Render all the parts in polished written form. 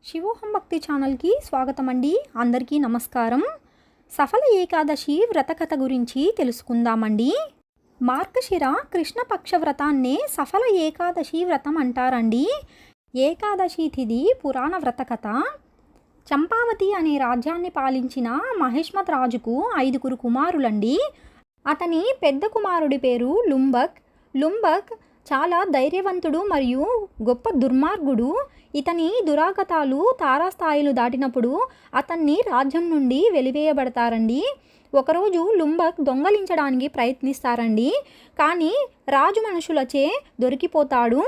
శివోహం భక్తి ఛానల్కి స్వాగతం అండి. అందరికీ నమస్కారం. సఫల ఏకాదశి వ్రత కథ గురించి తెలుసుకుందామండి. మార్గశిర కృష్ణపక్ష వ్రతాన్నే సఫల ఏకాదశి వ్రతం అంటారండి. ఏకాదశి తిథి పురాణ వ్రత కథ. చంపావతి అనే రాజ్యాన్ని పాలించిన మహేష్మత్ రాజుకు 5 కుమారులండి. అతని పెద్ద కుమారుడి పేరు లుంబక్. లుంబక్ చాలా ధైర్యవంతుడు మరియు గొప్ప దుర్మార్గుడు. ఇతని దురాగతాలు తారాస్థాయిలు దాటినప్పుడు అతన్ని రాజ్యం నుండి వెలివేయబడతారండి. ఒకరోజు లుంబక్ దొంగలించడానికి ప్రయత్నిస్తారండి, కానీ రాజు మనుషులచే దొరికిపోతాడు.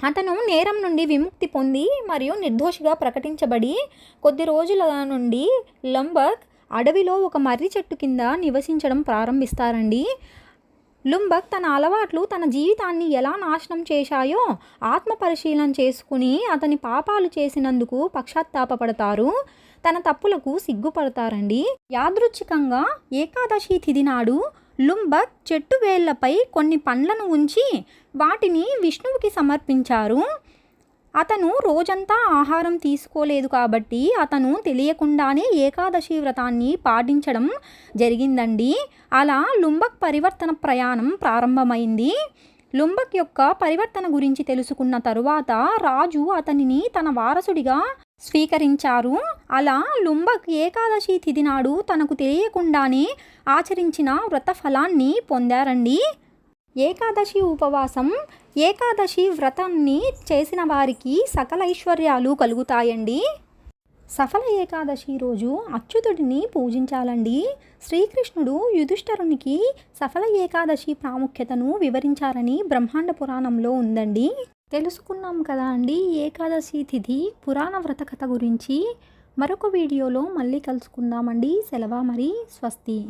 అతను నేరం నుండి విముక్తి పొంది మరియు నిర్దోషిగా ప్రకటించబడి కొద్ది రోజుల నుండి లుంబక్ అడవిలో ఒక మర్రి చెట్టు కింద నివసించడం ప్రారంభిస్తారండి. లుంబక్ తన అలవాట్లు తన జీవితాన్ని ఎలా నాశనం చేశాయో ఆత్మ పరిశీలన చేసుకుని అతని పాపాలు చేసినందుకు పశ్చాత్తాపపడతారు. తన తప్పులకు సిగ్గుపడతారండి. యాదృచ్ఛికంగా ఏకాదశి తిథి నాడు లుంబక్ చెట్టు వేళ్లపై కొన్ని పండ్లను ఉంచి వాటిని విష్ణువుకి సమర్పించారు. అతను రోజంతా ఆహారం తీసుకోలేదు కాబట్టి అతను తెలియకుండానే ఏకాదశి వ్రతాన్ని పాటించడం జరిగిందండి. అలా లుంబక్ పరివర్తన ప్రయాణం ప్రారంభమైంది. లుంబక్ యొక్క పరివర్తన గురించి తెలుసుకున్న తరువాత రాజు అతనిని తన వారసుడిగా స్వీకరించారు. అలా లుంబక్ ఏకాదశి తిథి నాడు తనకు తెలియకుండానే ఆచరించిన వ్రత ఫలాన్ని పొందారండి. ఏకాదశి ఉపవాసం. ఏకాదశి వ్రతాన్ని చేసిన వారికి సకల ఐశ్వర్యాలు కలుగుతాయండి. సఫల ఏకాదశి రోజు అచ్యుతుడిని పూజించాలండి. శ్రీకృష్ణుడు యుధిష్ఠిరునికి సఫల ఏకాదశి ప్రాముఖ్యతను వివరించారని బ్రహ్మాండ పురాణంలో ఉందండి. తెలుసుకున్నాం కదా అండి ఏకాదశి తిథి పురాణ వ్రత కథ గురించి. మరొక వీడియోలో మళ్ళీ కలుసుకుందామండి. సెలవు మరి. స్వస్తి.